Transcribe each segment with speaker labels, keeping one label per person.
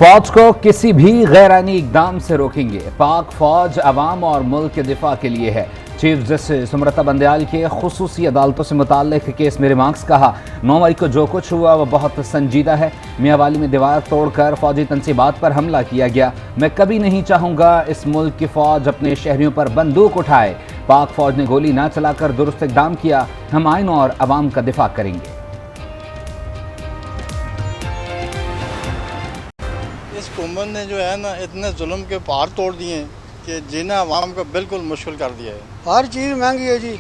Speaker 1: फौज को किसी भी गैरानी इकदाम से रोकेंगे। पाक फौज अवाम और मुल्क के दिफा के लिए है। चीफ जस्टिस अमृता बंदयाल के खुसूसी अदालतों से मुताल्लिक केस में रिमार्क्स कहा, 9 मई को जो कुछ हुआ वह बहुत संजीदा है। मियांवाली में दीवार तोड़कर फौजी तनसीबात पर हमला किया गया। मैं कभी नहीं चाहूँगा इस मुल्क की फौज अपने शहरियों पर बंदूक उठाए। पाक फौज ने गोली ना चलाकर दुरुस्त इकदाम किया। हम आइन और अवाम का दिफा करेंगे।
Speaker 2: इस हुकूमत ने जो है ना इतने जुल्म के पहाड़ तोड़ दिए हैं कि जीना आवाम को बिल्कुल मुश्किल कर दिया है।
Speaker 3: हर चीज़ महंगी है जी।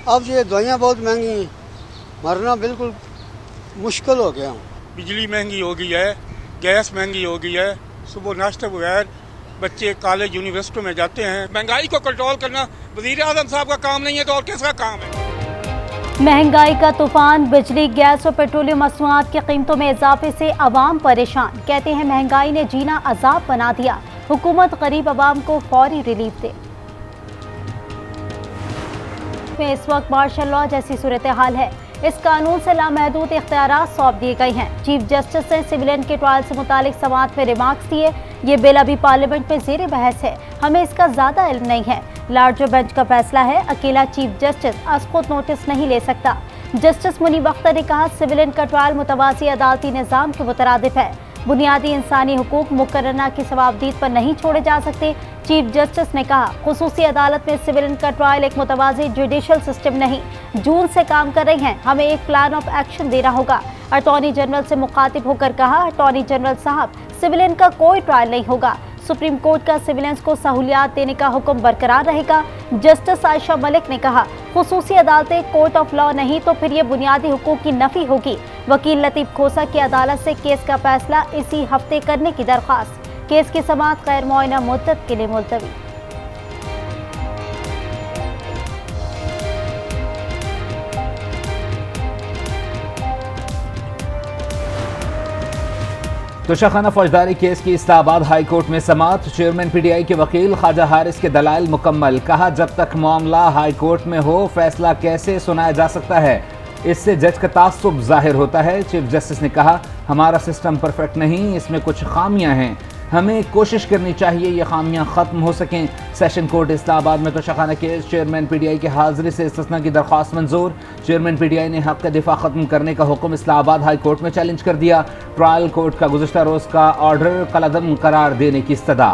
Speaker 3: अब ये दवाइयाँ बहुत महंगी हैं, मरना बिल्कुल मुश्किल हो गया।
Speaker 4: बिजली महंगी हो गई है, गैस महंगी हो गई है। सुबह नाश्ते बगैर बच्चे कॉलेज यूनिवर्सिटियों में जाते हैं। महंगाई को कंट्रोल करना वज़ीर आज़म साहब का काम नहीं है तो और किसका काम है?
Speaker 5: महंगाई का तूफान, बिजली, गैस और पेट्रोलियम मसनूआत की कीमतों में इजाफे से अवाम परेशान। कहते हैं महंगाई ने जीना अजाब बना दिया। हुकूमत गरीब अवाम को फौरी रिलीफ दे। इस वक्त मार्शल लॉ जैसी सूरत हाल है। इस कानून से लामहदूद इख्तियारात सौंप दिए गए हैं। चीफ जस्टिस ने सिविलियन के ट्रायल से मुतालिक समाअत में रिमार्क्स दिए। ये बिल अभी पार्लियामेंट में ज़ेर बहस है, हमें इसका ज़्यादा इल्म नहीं है। लार्जर बेंच का फैसला है, अकेला चीफ जस्टिस आज खुद नोटिस नहीं ले सकता। जस्टिस मुनीब अख्तर ने कहा, सिविलियन का ट्रायल मुतवाज़ी अदालती निज़ाम के मुतरादिफ है। बुनियादी इंसानी हुकूक मुकर्रना की सवाबदीद पर नहीं छोड़े जा सकते। चीफ जस्टिस ने कहा, खुसूसी अदालत में सिविलियन का ट्रायल एक मुतवाज़ी जुडिशल सिस्टम नहीं, जून से काम कर रही हैं, हमें एक प्लान ऑफ एक्शन देना होगा। अटॉर्नी जनरल से मुखातिब होकर कहा, अटॉर्नी जनरल साहब, सिविलियन का कोई ट्रायल नहीं होगा। सुप्रीम कोर्ट का सिविलियंस को सहूलियात देने का हुक्म बरकरार रहेगा। जस्टिस आयशा मलिक ने कहा, खुसूसी अदालतें कोर्ट ऑफ लॉ नहीं तो फिर ये बुनियादी हुकूक की नफी होगी। वकील लतीफ खोसा की अदालत से केस का फैसला इसी हफ्ते करने की दरख्वास्त। केस की समाअत गैर मुआयना मुद्दत के लिए मुलतवी।
Speaker 1: तोशाखाना फौजदारी केस की इस्लामाबाद हाई कोर्ट में समाअत। चेयरमैन पीटीआई के वकील ख्वाजा हारिस के दलाइल मुकम्मल। कहा, जब तक मामला हाई कोर्ट में हो फैसला कैसे सुनाया जा सकता है, इससे जज का तासुब जाहिर होता है। चीफ जस्टिस ने कहा, हमारा सिस्टम परफेक्ट नहीं, इसमें कुछ खामियां हैं, हमें कोशिश करनी चाहिए ये खामियां खत्म हो सकें। सेशन कोर्ट इस्लामाबाद में तोशाखाना केस चेयरमैन पीटीआई की हाजिरी से इस्तिस्ना की दरख्वास्त मंजूर। चेयरमैन पीटीआई ने हक का दिफा खत्म करने का हुक्म इस्लामाबाद हाई कोर्ट में चैलेंज कर दिया। ट्रायल कोर्ट का गुज़श्ता रोज का ऑर्डर कलअदम करार देने की इस्तदा।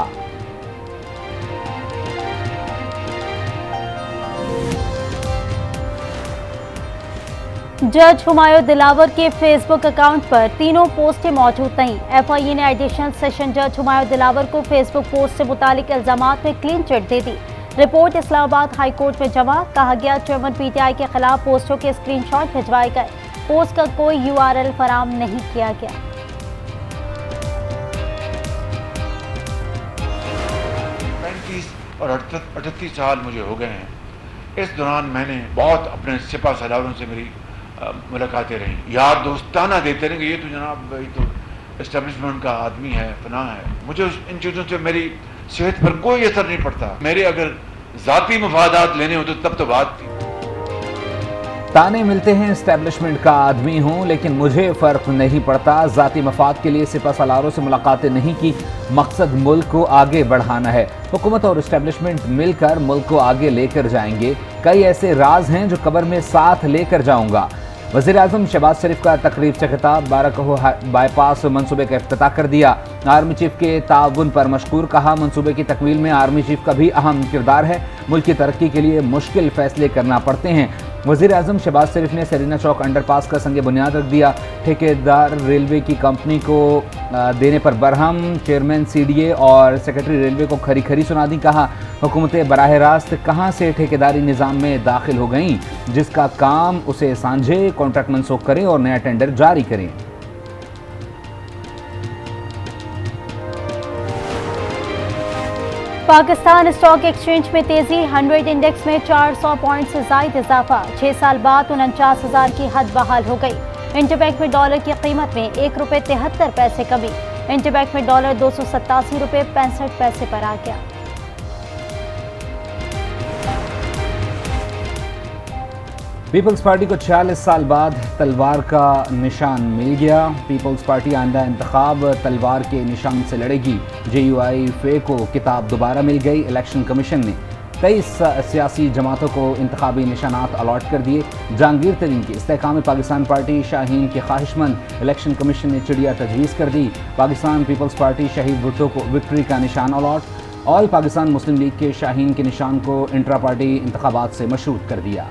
Speaker 5: जज हुमायूं दिलावर के फेसबुक अकाउंट पर तीनों पोस्टें मौजूद नहीं। एफआईए ने एडिशनल सेशन जज हुमायूं दिलावर को फेसबुक पोस्ट से मुतालिक इल्जामात में क्लीन चिट दे दी। रिपोर्ट इस्लामाबाद हाई कोर्ट में जमा। कहा गया, चेयरमैन पीटीआई के खिलाफ पोस्टों के स्क्रीनशॉट भिजवाए गए, पोस्ट का कोई यूआरएल फराम नहीं किया गया।
Speaker 6: और 38 साल मुझे हो गए हैं। इस दौरान मैंने बहुत अपने सिपा सलारों से मेरी मुलाकातें रही, यार दोस्ताना देते रहेंगे, ये तो जनाब ये तो इस्टेब्लिशमेंट का आदमी है, फना है। मुझे इन चीज़ों से मेरी सेहत पर कोई असर नहीं पड़ता। मेरे अगर ज़ाती मफादात लेने हो तो तब तो बात थी।
Speaker 1: ताने मिलते हैं इस्टेब्लिशमेंट का आदमी हूँ, लेकिन मुझे फ़र्क नहीं पड़ता। ज़ाती मफाद के लिए सिपा सलारों से मुलाकातें नहीं की, मकसद मुल्क को आगे बढ़ाना है। हुकूमत और इस्टेब्लिशमेंट मिलकर मुल्क को आगे लेकर जाएंगे। कई ऐसे राज हैं जो कब्र में साथ लेकर जाऊँगा। वज़ीर आज़म शहबाज शरीफ का तकरीब से खिताब। बारकहो बाईपास मनसूबे का इफ्तिताह कर दिया। आर्मी चीफ के ताउन पर मशकूर। कहा, मनसूबे की तकमील में आर्मी चीफ का भी अहम किरदार है। मुल्क की तरक्की के लिए मुश्किल फैसले करना पड़ते हैं। वज़ीर आज़म शहबाज शरीफ ने सरीना चौक अंडरपास का संग बुनियाद रख दिया। ठेकेदार रेलवे की कंपनी को देने पर बरहम। चेयरमैन सीडीए और सेक्रेटरी रेलवे को खरी खरी सुना दी। कहा, हुकूमतें बराह रास्त कहाँ से ठेकेदारी निज़ाम में दाखिल हो गईं, जिसका काम उसे सांझे, कॉन्ट्रैक्ट मनसूख करें और नया टेंडर जारी करें।
Speaker 5: पाकिस्तान स्टॉक एक्सचेंज में तेजी। 100 इंडेक्स में 400 पॉइंट से जायद इजाफा। 6 साल बाद 49,000 की हद बहाल हो गई। इंटरबैंक में डॉलर की कीमत में ₹1.73 कमी। इंटरबैंक में डॉलर ₹287.65 पर आ गया।
Speaker 1: पीपल्स पार्टी को 46 साल बाद तलवार का निशान मिल गया। पीपल्स पार्टी आइंदा इंतखाब तलवार के निशान से लड़ेगी। JUI-FA को किताब दोबारा मिल गई। इलेक्शन कमीशन ने 23 सियासी जमातों को इंतखाबी निशानात अलॉट कर दिए। जहांगीर तरीन की इस्तेहकाम पाकिस्तान पार्टी शाहीन के ख्वाहिशमंद। इलेक्शन कमीशन ने चिड़िया तजवीज़ कर दी। पाकिस्तान पीपल्स पार्टी शहीद भुट्टो को विक्ट्री का निशान अलॉट। ऑल पाकिस्तान मुस्लिम लीग के शाहीन के निशान को इंट्रा पार्टी इंतखाबात से मशरूत कर दिया।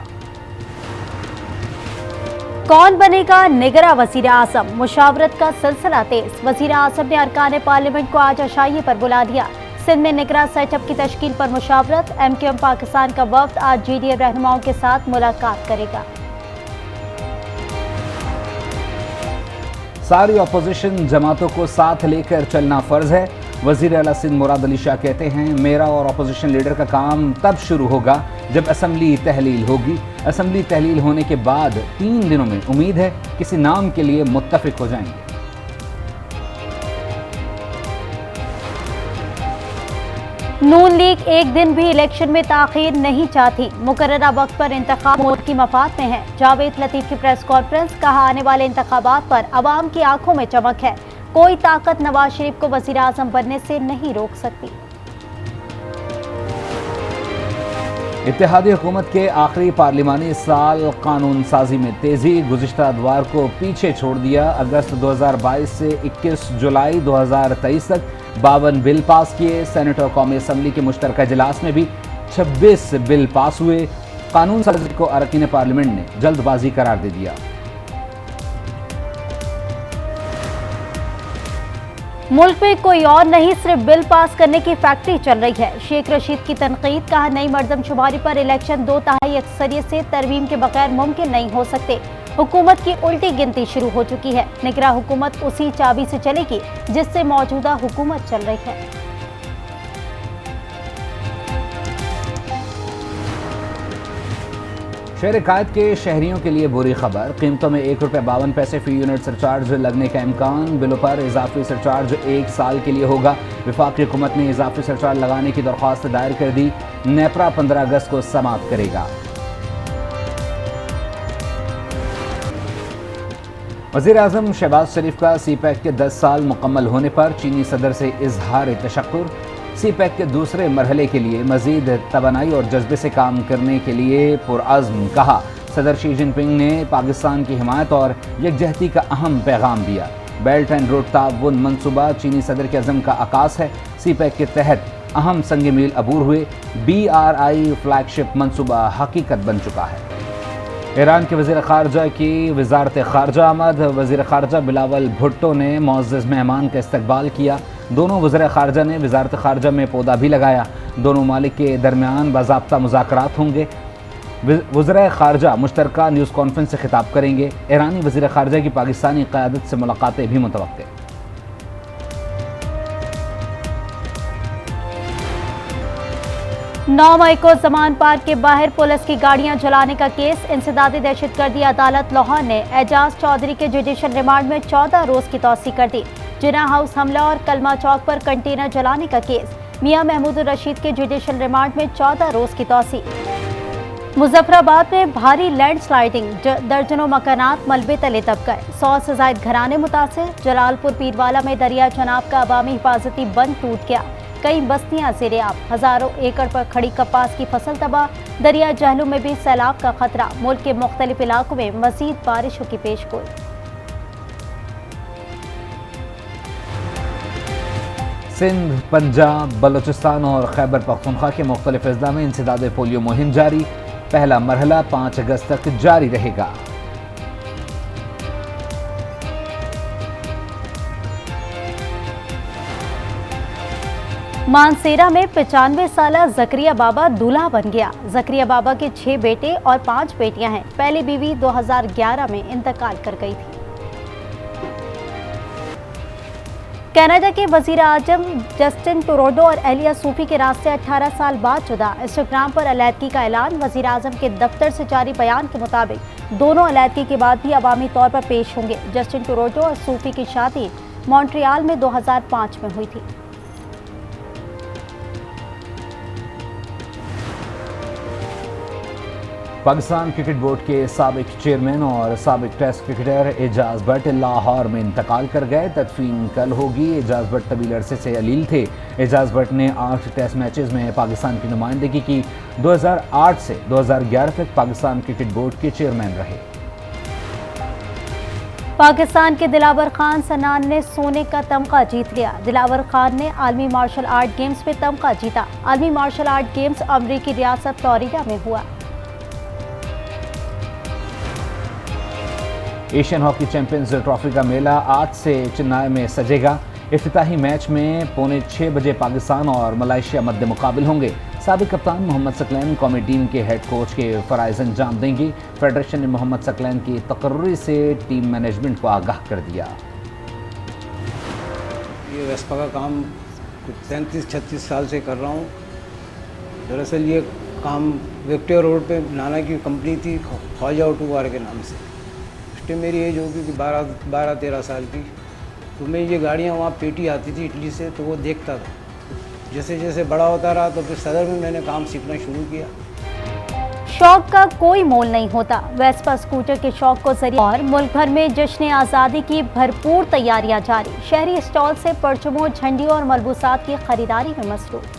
Speaker 5: कौन बनेगा निगरां वज़ीर आज़म? मुशावरत का सिलसिला तेज। वज़ीर आज़म ने अरकान पार्लियामेंट को आज अशाइये पर बुला लिया। सिंध में निगरां सेटअप की तश्कील पर मुशावरत। MQM पाकिस्तान का वफ्द आज GDM रहनुमाओं के साथ मुलाकात करेगा।
Speaker 1: सारी अपोजिशन जमातों को साथ लेकर चलना फ़र्ज है। वज़ीर आला सिंध मुराद अली शाह कहते हैं, मेरा और अपोजिशन लीडर का काम तब शुरू होगा जब असम्बली तहलील होगी। असम्बली तहलील होने के बाद 3 दिनों में उम्मीद है किसी नाम के लिए मुत्तफिक हो जाएंगे।
Speaker 5: नून लीग एक दिन भी इलेक्शन में ताखीर नहीं चाहती। मुकर्ररा वक्त पर इंतखाब मुल्क की मफाद में है। जावेद लतीफ की प्रेस कॉन्फ्रेंस, कहा आने वाले इंतखाबात पर अवाम की आंखों में चमक है। कोई ताकत नवाज शरीफ को वज़ीर आज़म बनने से नहीं रोक सकती।
Speaker 1: इत्तेहादी हुकूमत के आखिरी पार्लिमानी साल कानून साजी में तेजी। गुज़िश्ता अतवार को पीछे छोड़ दिया। अगस्त 2022 से 21 जुलाई 2023 तक 52 बिल पास किए। सेनेट और कौमी असम्बली के मुश्तरका इजलास में भी 26 बिल पास हुए। कानून साजी को अरकान पार्लियामेंट ने जल्दबाजी करार दे दिया।
Speaker 5: मुल्क में कोई और नहीं, सिर्फ बिल पास करने की फैक्ट्री चल रही है। शेख रशीद की तनकीद, कहा नई मर्दमशुमारी पर इलेक्शन 2/3 अक्सरियत से तरमीम के बगैर मुमकिन नहीं हो सकते। हुकूमत की उल्टी गिनती शुरू हो चुकी है। निगरां हुकूमत उसी चाबी से चलेगी जिससे मौजूदा हुकूमत चल रही है।
Speaker 1: शहर कायद के शहरियों के लिए बुरी खबर। कीमतों में ₹1.52 फी यूनिट सरचार्ज लगने का इम्कान। बिलों पर इजाफी सरचार्ज 1 साल के लिए होगा। वफाकी हुकूमत ने इजाफी सरचार्ज लगाने की दरख्वास्त दायर कर दी। नेपरा 15 अगस्त को समाप्त करेगा। वज़ीर आज़म शहबाज शरीफ का CPEC के 10 साल मुकम्मल होने पर चीनी सदर से इजहार तशक्कुर। CPEC के दूसरे मरहले के लिए मज़ीद तवानाई और जज्बे से काम करने के लिए पुरअज़्म, कहा। सदर शी जिनपिंग ने पाकिस्तान की हिमायत और यकजहती का अहम पैगाम दिया। बेल्ट एंड रोड ताउन मनसूबा चीनी सदर के अज़म का आकाश है। CPEC के तहत अहम संग मील अबूर हुए। BRI फ्लैगशिप मनसूबा हकीकत बन चुका है। ईरान के वज़ीर ख़ारजा की वज़ारत ख़ारजा आमद। वज़ीर ख़ारजा बिलावल भुट्टो ने मुअज़्ज़ज़ मेहमान का इस्तकबाल किया। दोनों वज़ीर ख़ारजा ने वज़ारत ख़ारजा में पौधा भी लगाया। दोनों मालिक के दरमियान बाज़ाब्ता मुज़ाकरात होंगे। वज़ीर ख़ारजा मुश्तरका न्यूज़ कॉन्फ्रेंस से खिताब करेंगे। ईरानी वज़ीर ख़ारजा की पाकिस्तानी क़यादत से मुलाकातें भी मुतवक्किल।
Speaker 5: 9 मई को जमान पार्क के बाहर पुलिस की गाड़ियां जलाने का केस। इंसदादी दहशतगर्दी अदालत लाहौर ने एजाज चौधरी के जुडिशल रिमांड में 14 रोज की तौसीक कर दी। जिना हाउस हमला और कलमा चौक पर कंटेनर जलाने का केस। मियां महमूद रशीद के जुडिशल रिमांड में 14 रोज की तौसीक। मुजफ्फराबाद में भारी लैंडस्लाइडिंग, दर्जनों मकानात मलबे तले दब गए। 100 से ज्यादा घराने मुतासिर। जलालपुर पीरवाला में दरिया चनाब का अवामी हिफाजती बंद टूट गया। कई बस्तियां ज़ेरे-आब। हजारों एकड़ पर खड़ी कपास की फसल तबाह। दरिया जहलू में भी सैलाब का खतरा। मुल्क के मुख्तलिफ इलाकों में मजीद बारिशों की पेशगोई।
Speaker 1: सिंध, पंजाब, बलूचिस्तान और खैबर पख्तूनख्वा के मुख्तलिफ अजला में इंसदाद पोलियो मुहिम जारी। पहला मरहला 5 अगस्त तक जारी रहेगा।
Speaker 5: मानसेरा में 95 साला जकरिया बाबा दूल्हा बन गया। जकरिया बाबा के 6 बेटे और 5 बेटियां हैं। पहली बीवी 2011 में इंतकाल कर गई थी। कनाडा के वजीर आजम जस्टिन ट्रूडो और एलिया सूफी के रास्ते 18 साल बाद जुदा। इंस्टाग्राम पर अलैदगी का ऐलान। वजीर आजम के दफ्तर से जारी बयान के मुताबिक दोनों अलैदगी के बाद भी अवामी तौर पर पेश होंगे। जस्टिन ट्रूडो और सूफी की शादी मॉन्ट्रियल में 2005 में हुई थी।
Speaker 1: पाकिस्तान क्रिकेट बोर्ड के साबिक चेयरमैन और साबिक टेस्ट क्रिकेटर एजाज भट्ट लाहौर में इंतकाल कर गए। तदफीन कल होगी। एजाज भट्ट तवील अरसे से अलील थे। एजाज भट्ट ने 8 टेस्ट मैचेस में पाकिस्तान की नुमाइंदगी की। 2008 से 2011 तक पाकिस्तान क्रिकेट बोर्ड के चेयरमैन रहे।
Speaker 5: पाकिस्तान के दिलावर खान सनान ने सोने का तमगा जीत लिया। दिलावर खान ने आलमी मार्शल आर्ट गेम्स में तमगा जीता। आलमी मार्शल आर्ट गेम्स अमरीकी रियासत फ्लोरिडा में हुआ।
Speaker 1: एशियन हॉकी चैंपियंस ट्रॉफी का मेला आज से चेन्नई में सजेगा। इफ्तिताही मैच में 5:45 बजे पाकिस्तान और मलेशिया मध्य मुकाबिल होंगे। साबिक कप्तान मोहम्मद सकलैन कौमी टीम के हेड कोच के फ़राइज़ अंजाम देंगे। फेडरेशन ने मोहम्मद सकलैन की तकर्री से टीम मैनेजमेंट को आगाह कर दिया।
Speaker 7: ये वेस्पा का काम 35-36 साल से कर रहा हूँ। दरअसल ये काम विक्टोरिया रोड पे नाना की कंपनी थी ख्वाजा ऑटोकार के नाम से। मेरी एज होगी कि 12-13 साल की। तो मैं ये गाड़ियाँ वहाँ पेटी आती थी इटली से, तो वो देखता था। जैसे जैसे बड़ा होता रहा तो फिर सदर में मैंने काम सीखना शुरू किया।
Speaker 5: शौक का कोई मोल नहीं होता। वेस्पा स्कूटर के शौक को जरिए और मुल्क भर में जश्न आज़ादी की भरपूर तैयारियां जारी। शहरी स्टॉल से परचमों, झंडियों और मलबूसात की खरीदारी में मसरूफ।